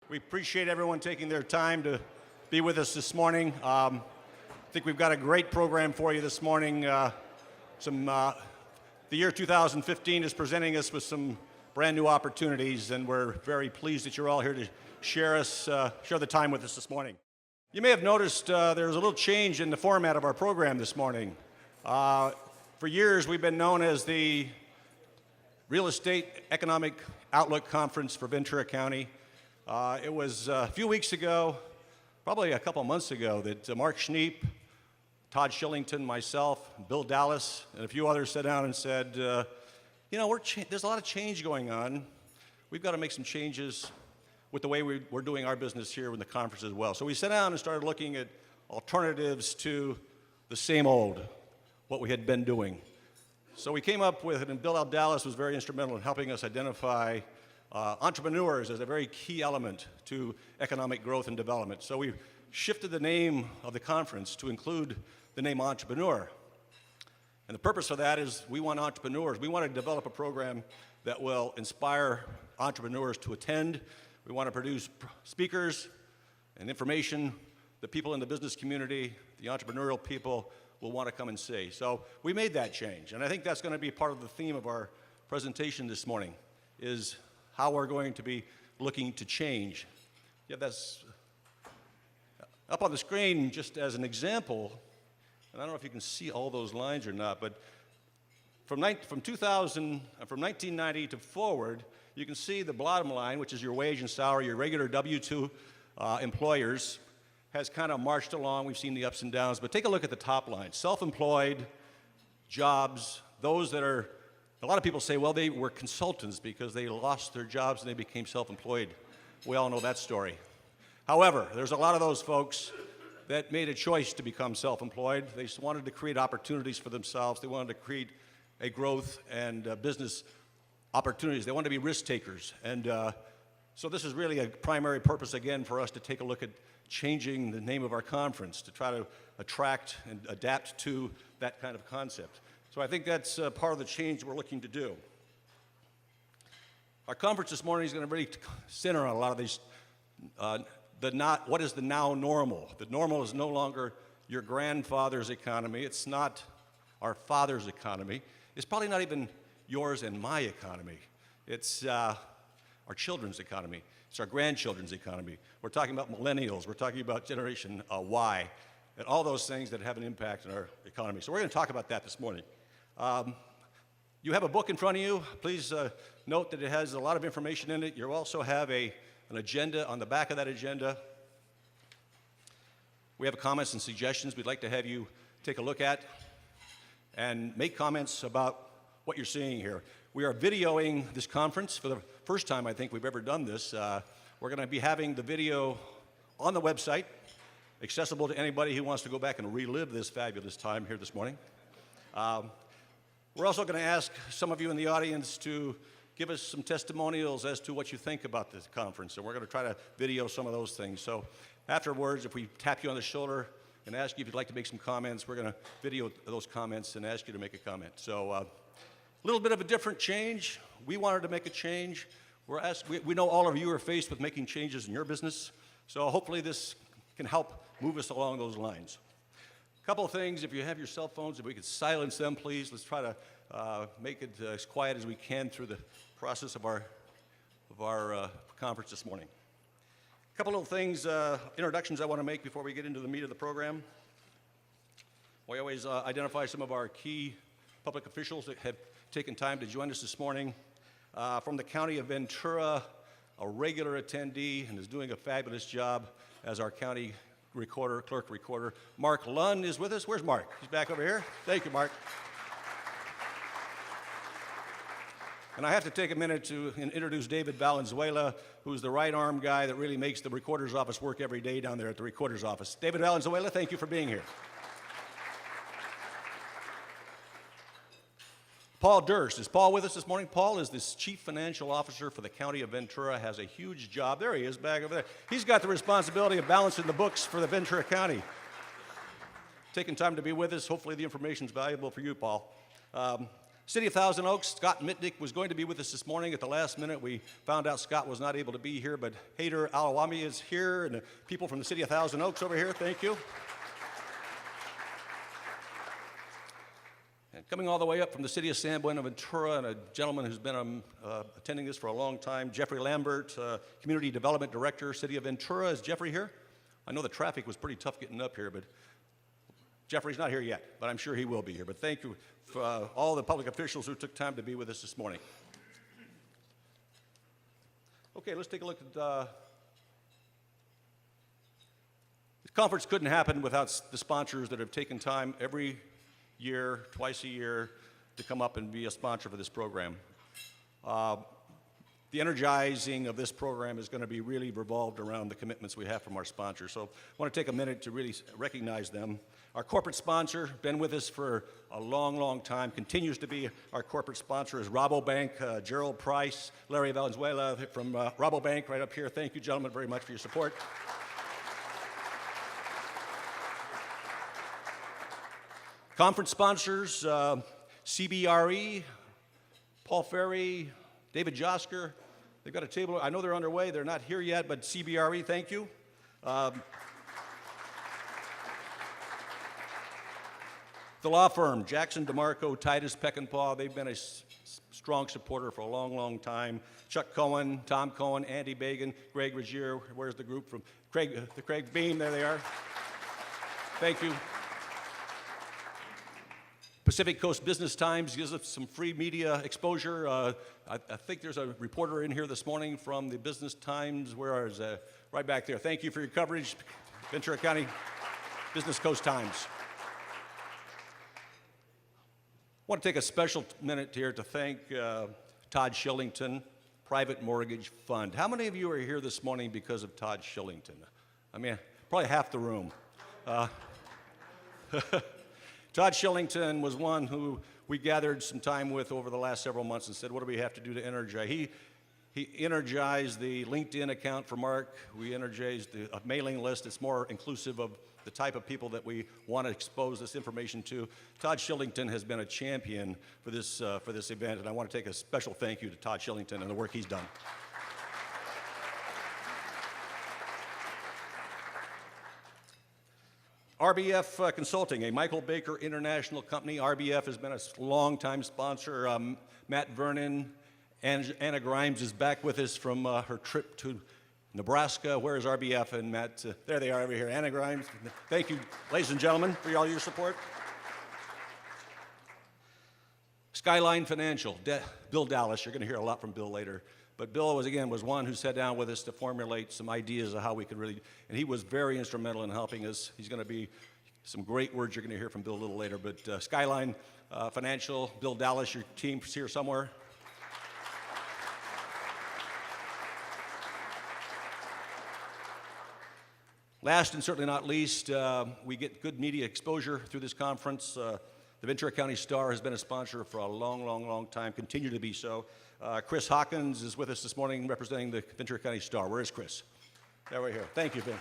We appreciate everyone taking their time to be with us this morning. I think we've got a great program for you this morning. The year 2015 is presenting us with some brand new opportunities, and we're very pleased that you're all here to share the time with us this morning. You may have noticed there's a little change in the format of our program this morning. For years, we've been known as the Real Estate Economic Outlook Conference for Ventura County. It was a few weeks ago, probably a couple months ago, that Mark Schneep, Todd Shillington, myself, Bill Dallas, and a few others sat down and said, there's a lot of change going on. We've got to make some changes with the way we're doing our business here in the conference as well. So we sat down and started looking at alternatives to the same old, what we had been doing. So we came up with it, and Bill Dallas was very instrumental in helping us identify entrepreneurs as a very key element to economic growth and development. So we shifted the name of the conference to include the name entrepreneur. And the purpose of that is we want entrepreneurs. We want to develop a program that will inspire entrepreneurs to attend. We want to produce speakers and information that people in the business community, the entrepreneurial people, will want to come and see. So we made that change, and I think that's going to be part of the theme of our presentation this morning, is how we're going to be looking to change. Yeah, that's up on the screen just as an example, and I don't know if you can see all those lines or not, but from 1990 to forward, you can see the bottom line, which is your wage and salary, your regular W-2 employers, has kind of marched along. We've seen the ups and downs, but take a look at the top line. Self-employed jobs, those that are, a lot of people say, well, they were consultants because they lost their jobs and they became self-employed. We all know that story. However, there's a lot of those folks that made a choice to become self-employed. They just wanted to create opportunities for themselves. They wanted to create a growth and business opportunities. They wanted to be risk takers. And so this is really a primary purpose, again, for us to take a look at changing the name of our conference to try to attract and adapt to that kind of concept. So I think that's part of the change we're looking to do. Our conference this morning is going to really center on a lot of these, what is the now normal? The normal is no longer your grandfather's economy. It's not our father's economy. It's probably not even yours and my economy. It's our children's economy. It's our grandchildren's economy. We're talking about millennials. We're talking about Generation Y, and all those things that have an impact on our economy. So we're going to talk about that this morning. You have a book in front of you. Please note that it has a lot of information in it. You also have an agenda on the back of that agenda. We have comments and suggestions we'd like to have you take a look at and make comments about what you're seeing here. We are videoing this conference for the first time I think we've ever done this. We're going to be having the video on the website, accessible to anybody who wants to go back and relive this fabulous time here this morning. We're also going to ask some of you in the audience to give us some testimonials as to what you think about this conference, and we're going to try to video some of those things. So afterwards, if we tap you on the shoulder and ask you if you'd like to make some comments, we're going to video those comments and ask you to make a comment. So a little bit of a different change. We wanted to make a change. We know all of you are faced with making changes in your business, so hopefully this can help move us along those lines. A couple of things, if you have your cell phones, if we could silence them, please. Let's try to make it as quiet as we can through the process of our conference this morning. A couple of things, introductions I want to make before we get into the meat of the program. We always identify some of our key public officials that have taken time to join us this morning. From the County of Ventura, a regular attendee and is doing a fabulous job as our county clerk recorder. Mark Lund is with us. Where's Mark? He's back over here. Thank you, Mark. And I have to take a minute to introduce David Valenzuela, who's the right arm guy that really makes the recorder's office work every day down there at the recorder's office. David Valenzuela, thank you for being here. Paul Durst. Is Paul with us this morning? Paul is the Chief Financial Officer for the County of Ventura, has a huge job. There he is, back over there. He's got the responsibility of balancing the books for the Ventura County. Taking time to be with us. Hopefully the information's valuable for you, Paul. City of Thousand Oaks, Scott Mitnick was going to be with us this morning. At the last minute, we found out Scott was not able to be here, but Hader Alawami is here, and the people from the City of Thousand Oaks over here, thank you. And coming all the way up from the city of San Buenaventura, and a gentleman who's been attending this for a long time, Jeffrey Lambert, Community Development Director, City of Ventura. Is Jeffrey here? I know the traffic was pretty tough getting up here, but Jeffrey's not here yet, but I'm sure he will be here. But thank you for all the public officials who took time to be with us this morning. Okay, let's take a look at the conference couldn't happen without the sponsors that have taken time every year, twice a year, to come up and be a sponsor for this program. The energizing of this program is going to be really revolved around the commitments we have from our sponsors. So I want to take a minute to really recognize them. Our corporate sponsor, been with us for a long, long time, continues to be our corporate sponsor, is Rabobank, Gerald Price, Larry Valenzuela from Rabobank right up here. Thank you, gentlemen, very much for your support. Conference sponsors, CBRE, Paul Ferry, David Josker. They've got a table. I know they're underway. They're not here yet, but CBRE, thank you. The law firm, Jackson DeMarco, Titus Peckinpah, they've been a strong supporter for a long, long time. Chuck Cohen, Tom Cohen, Andy Bagan, Greg Regier. Where's the group from? The Craig Beam, there they are. Thank you. Pacific Coast Business Times gives us some free media exposure. I think there's a reporter in here this morning from the Business Times. Where is that? Right back there. Thank you for your coverage, Ventura County Business Coast Times. I want to take a special minute here to thank Todd Shillington, Private Mortgage Fund. How many of you are here this morning because of Todd Shillington? I mean, probably half the room. Todd Shillington was one who we gathered some time with over the last several months and said, what do we have to do to energize? He energized the LinkedIn account for Mark. We energized the mailing list. It's more inclusive of the type of people that we want to expose this information to. Todd Shillington has been a champion for this event, and I want to take a special thank you to Todd Shillington and the work he's done. RBF Consulting, a Michael Baker International company. RBF has been a long-time sponsor. Matt Vernon, Anna Grimes is back with us from her trip to Nebraska. Where is RBF and Matt? There they are over here. Anna Grimes. Thank you, ladies and gentlemen, for all your support. Skyline Financial, Bill Dallas. You're going to hear a lot from Bill later. But Bill was one who sat down with us to formulate some ideas of how we could really, and he was very instrumental in helping us. He's going to be some great words you're going to hear from Bill a little later. But Skyline Financial, Bill Dallas, your team's here somewhere. Last and certainly not least, we get good media exposure through this conference. The Ventura County Star has been a sponsor for a long, long, long time, continue to be so. Chris Hawkins is with us this morning representing the Ventura County Star. Where is Chris? There we're here. Thank you, Ben.